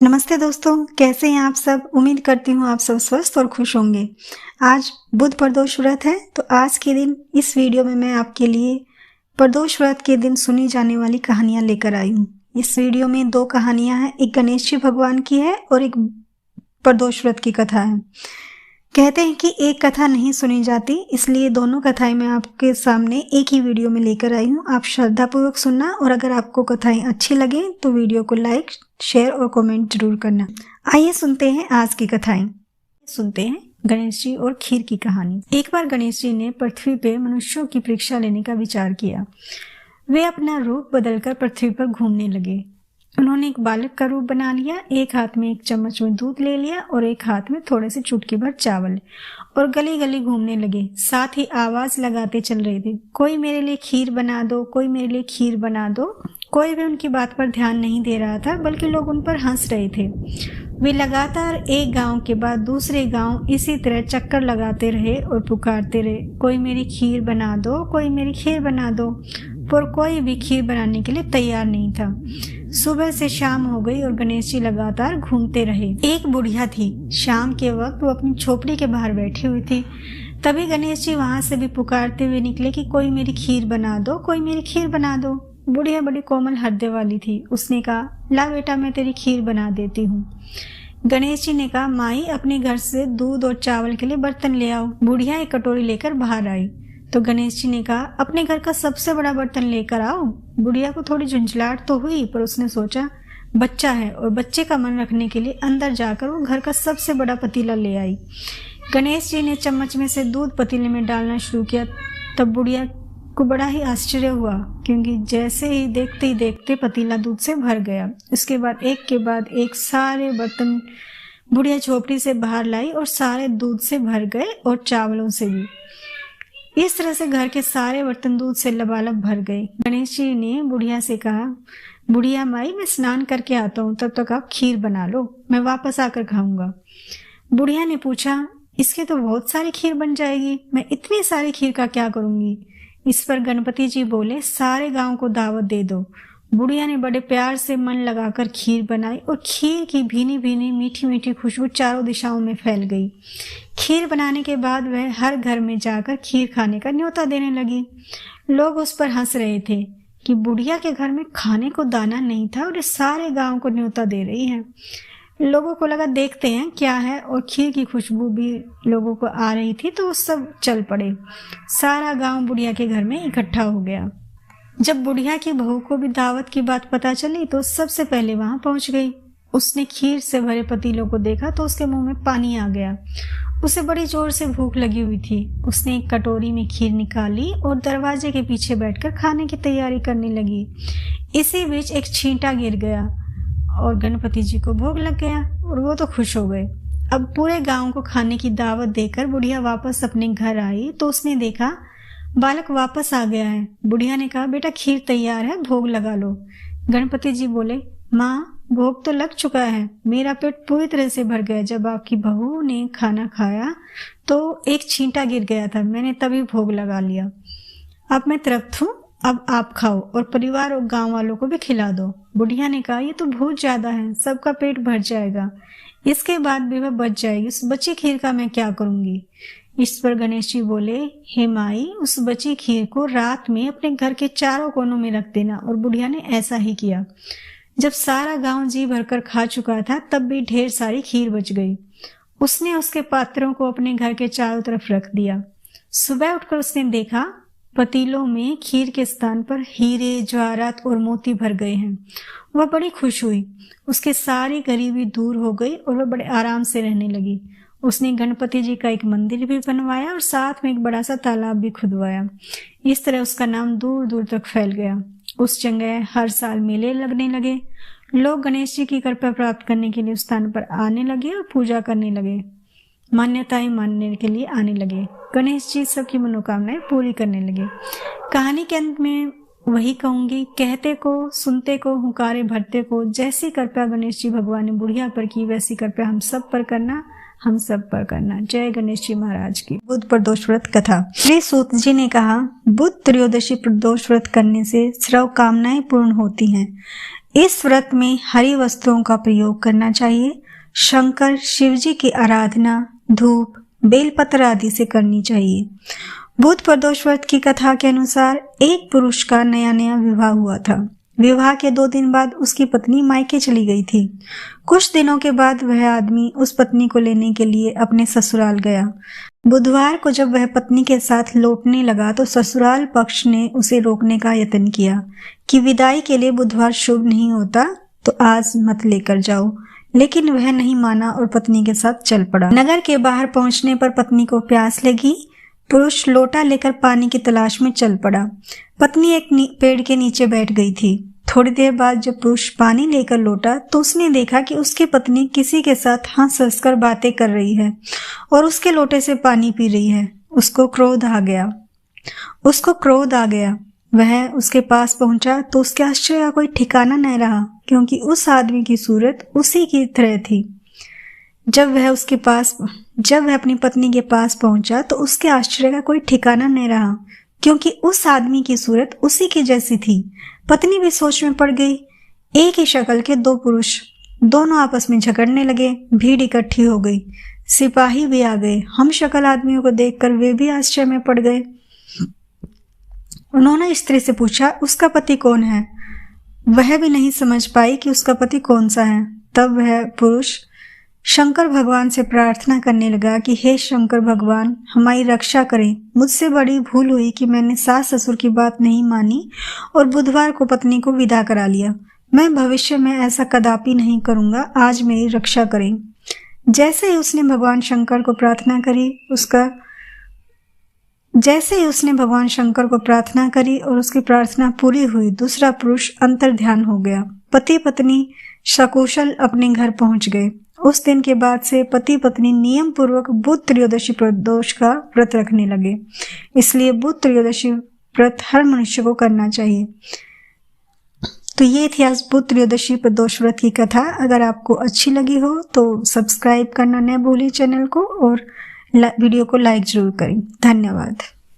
नमस्ते दोस्तों, कैसे हैं आप सब? उम्मीद करती हूँ आप सब स्वस्थ और खुश होंगे। आज बुध प्रदोष व्रत है, तो आज के दिन इस वीडियो में मैं आपके लिए प्रदोष व्रत के दिन सुनी जाने वाली कहानियां लेकर आई हूँ। इस वीडियो में 2 कहानियां हैं, एक गणेश जी भगवान की है और एक प्रदोष व्रत की कथा है। कहते हैं कि एक कथा नहीं सुनी जाती, इसलिए दोनों कथाएं मैं आपके सामने एक ही वीडियो में लेकर आई हूँ। आप श्रद्धापूर्वक सुनना और अगर आपको कथाएं अच्छी लगे तो वीडियो को लाइक, शेयर और कमेंट जरूर करना। आइए सुनते हैं आज की कथाएं। सुनते हैं गणेश जी और खीर की कहानी। एक बार गणेश जी ने पृथ्वी पे मनुष्यों की परीक्षा लेने का विचार किया। वे अपना रूप बदलकर पृथ्वी पर घूमने लगे। उन्होंने एक बालक का रूप बना लिया, एक हाथ में एक चम्मच में दूध ले लिया और एक हाथ में थोड़े से चुटकी भर चावल, और गली गली घूमने लगे। साथ ही आवाज लगाते चल रहे थे, कोई मेरे लिए खीर बना दो, कोई मेरे लिए खीर बना दो। कोई भी उनकी बात पर ध्यान नहीं दे रहा था, बल्कि लोग उन पर हंस रहे थे। वे लगातार एक गांव के बाद दूसरे गांव इसी तरह चक्कर लगाते रहे और पुकारते रहे, कोई मेरी खीर बना दो, कोई मेरी खीर बना दो। पर कोई भी खीर बनाने के लिए तैयार नहीं था। सुबह से शाम हो गई और गणेश जी लगातार घूमते रहे। एक बुढ़िया थी। शाम के वक्त वो अपनी झोपड़ी के बाहर बैठी हुई थी। तभी गणेश जी वहां से भी पुकारते हुए निकले कि कोई मेरी खीर बना दो, कोई मेरी खीर बना दो। बुढ़िया बड़ी कोमल हृदय वाली थी। उसने कहा, ला बेटा, मैं तेरी खीर बना देती हूँ। गणेश जी ने कहा, माई अपने घर से दूध और चावल के लिए बर्तन ले आओ। बुढ़िया एक कटोरी लेकर बाहर आई तो गणेश जी ने कहा, अपने घर का सबसे बड़ा बर्तन लेकर आओ। बुढ़िया को थोड़ी झुंझलाहट तो हुई, पर उसने सोचा बच्चा है और बच्चे का मन रखने के लिए अंदर जाकर वो घर का सबसे बड़ा पतीला ले आई। गणेश जी ने चम्मच में से दूध पतीले में डालना शुरू किया। तब बुढ़िया को बड़ा ही आश्चर्य हुआ, क्योंकि जैसे ही देखते पतीला दूध से भर गया। उसके बाद एक के बाद एक सारे बर्तन बुढ़िया झोपड़ी से बाहर लाई और सारे दूध से भर गए और चावलों से भी। इस तरह से घर के सारे बर्तन दूध से लबालब भर गए। गणेश जी ने बुढ़िया से कहा, बुढ़िया माई, मैं स्नान करके आता हूँ, तब तक आप खीर बना लो, मैं वापस आकर खाऊंगा। बुढ़िया ने पूछा, इसके तो बहुत सारी खीर बन जाएगी, मैं इतनी सारी खीर का क्या करूंगी? इस पर गणपति जी बोले, सारे गांव को दावत दे दो। बुढ़िया ने बड़े प्यार से मन लगाकर खीर बनाई और खीर की भीनी भीनी मीठी मीठी खुशबू चारों दिशाओं में फैल गई। खीर बनाने के बाद वह हर घर में जाकर खीर खाने का न्योता देने लगी। लोग उस पर हंस रहे थे कि बुढ़िया के घर में खाने को दाना नहीं था और इस सारे गांव को न्योता दे रही है। लोगों को लगा देखते हैं क्या है, और खीर की खुशबू भी लोगों को आ रही थी, तो वो सब चल पड़े। सारा गांव बुढ़िया के घर में इकट्ठा हो गया। जब बुढ़िया की बहू को भी दावत की बात पता चली तो सबसे पहले वहां पहुंच गई। उसने खीर से भरे पतीलों को देखा तो उसके मुंह में पानी आ गया। उसे बड़ी जोर से भूख लगी हुई थी। उसने एक कटोरी में खीर निकाली और दरवाजे के पीछे बैठकर खाने की तैयारी करने लगी। इसी बीच एक छींटा गिर गया और गणपति जी को भोग लग गया और वो तो खुश हो गए। अब पूरे गांव को खाने की दावत देकर बुढ़िया वापस अपने घर आई तो उसने देखा बालक वापस आ गया है। बुढ़िया ने कहा, बेटा खीर तैयार है, भोग लगा लो। गणपति जी बोले, माँ, भोग तो लग चुका है, मेरा पेट पूरी तरह से भर गया। जब आपकी बहू ने खाना खाया तो एक छींटा गिर गया था, मैंने तभी भोग लगा लिया। अब मैं तृप्त हूँ, अब आप खाओ और परिवार और गांव वालों को भी खिला दो। बुढ़िया ने कहा, ये तो बहुत ज्यादा है, सबका पेट भर जाएगा, इसके बाद भी वह बच जाएगी, उस बची खीर का मैं क्या करूंगी? इस पर गणेश जी बोले, हे माई, उस बची खीर को रात में अपने घर के चारों कोनों में रख देना। और बुढ़िया ने ऐसा ही किया। जब सारा गांव जी भरकर खा चुका था तब भी ढेर सारी खीर बच गई। उसने उसके पात्रों को अपने घर के चारों तरफ रख दिया। सुबह उठकर उसने देखा पतीलों में खीर के स्थान पर हीरे, जवाहरात और मोती भर गए हैं। वह बड़ी खुश हुई। उसकी सारी गरीबी दूर हो गई और वह बड़े आराम से रहने लगी। उसने गणपति जी का एक मंदिर भी बनवाया और साथ में एक बड़ा सा तालाब भी खुदवाया। इस तरह उसका नाम दूर दूर तक फैल गया। उस जगह हर साल मेले लगने लगे। लोग गणेश जी की कृपा प्राप्त करने के लिए उस स्थान पर आने लगे और पूजा करने लगे, मान्यताएं मानने के लिए आने लगे। गणेश जी सबकी मनोकामनाएं पूरी करने लगे। कहानी के अंत में वही कहूंगी, कहते को, सुनते को, हुंकारे भरते को। जैसी कृपा गणेश जी भगवान ने बुढ़िया पर की, वैसी कृपा हम सब पर करना, हम सब पर करना। जय गणेश जी महाराज की। बुध प्रदोष व्रत कथा। श्री सूत जी ने कहा, बुध त्रयोदशी प्रदोष व्रत करने से सर्व कामनाएं पूर्ण होती हैं। इस व्रत में हरी वस्त्रों का प्रयोग करना चाहिए। शंकर शिवजी की आराधना धूप बेलपत्र आदि से करनी चाहिए। बुध प्रदोष व्रत की कथा के अनुसार एक पुरुष का नया नया विवाह हुआ था। विवाह के 2 दिन बाद उसकी पत्नी मायके चली गई थी। कुछ दिनों के बाद वह आदमी उस पत्नी को लेने के लिए अपने ससुराल गया। बुधवार को जब वह पत्नी के साथ लौटने लगा तो ससुराल पक्ष ने उसे रोकने का यत्न किया कि विदाई के लिए बुधवार शुभ नहीं होता, तो आज मत लेकर जाओ। लेकिन वह नहीं माना और पत्नी के साथ चल पड़ा। नगर के बाहर पहुंचने पर पत्नी को प्यास लगी। पुरुष लोटा लेकर पानी की तलाश में चल पड़ा। पत्नी एक पेड़ के नीचे बैठ गई थी। थोड़ी देर बाद जब पुरुष पानी लेकर लौटा तो उसने देखा कि उसकी पत्नी किसी के साथ हंस हंसकर बातें कर रही है और उसके लोटे से पानी पी रही है। उसको क्रोध आ गया। वह उसके पास पहुंचा तो उसके आश्चर्य का कोई ठिकाना नहीं रहा, क्योंकि उस आदमी की सूरत उसी की तरह थी। जब वह अपनी पत्नी के पास पहुंचा तो उसके आश्चर्य का कोई ठिकाना नहीं रहा, क्योंकि उस आदमी की सूरत उसी की जैसी थी। पत्नी भी सोच में पड़ गई। एक ही शक्ल के 2 पुरुष, दोनों आपस में झगड़ने लगे। भीड़ इकट्ठी हो गई। सिपाही भी आ गए। हम शक्ल आदमियों को देखकर वे भी आश्चर्य में पड़ गए। उन्होंने स्त्री से पूछा, उसका पति कौन है? वह भी नहीं समझ पाई कि उसका पति कौन सा है। तब वह पुरुष शंकर भगवान से प्रार्थना करने लगा कि हे शंकर भगवान, हमारी रक्षा करें। मुझसे बड़ी भूल हुई कि मैंने सास ससुर की बात नहीं मानी और बुधवार को पत्नी को विदा करा लिया। मैं भविष्य में ऐसा कदापि नहीं करूंगा। आज मेरी रक्षा करें। जैसे ही उसने भगवान शंकर को प्रार्थना करी और उसकी प्रार्थना पूरी हुई, दूसरा पुरुष अंतर ध्यान हो गया। पति पत्नी सकुशल अपने घर पहुंच गए। उस दिन के बाद से पति पत्नी नियम पूर्वक बुध त्रयोदशी प्रदोष का व्रत रखने लगे। इसलिए बुध त्रयोदशी व्रत हर मनुष्य को करना चाहिए। तो ये थी आज बुध त्रयोदशी प्रदोष व्रत की कथा। अगर आपको अच्छी लगी हो तो सब्सक्राइब करना न भूलिए चैनल को और वीडियो को लाइक जरूर करें। धन्यवाद।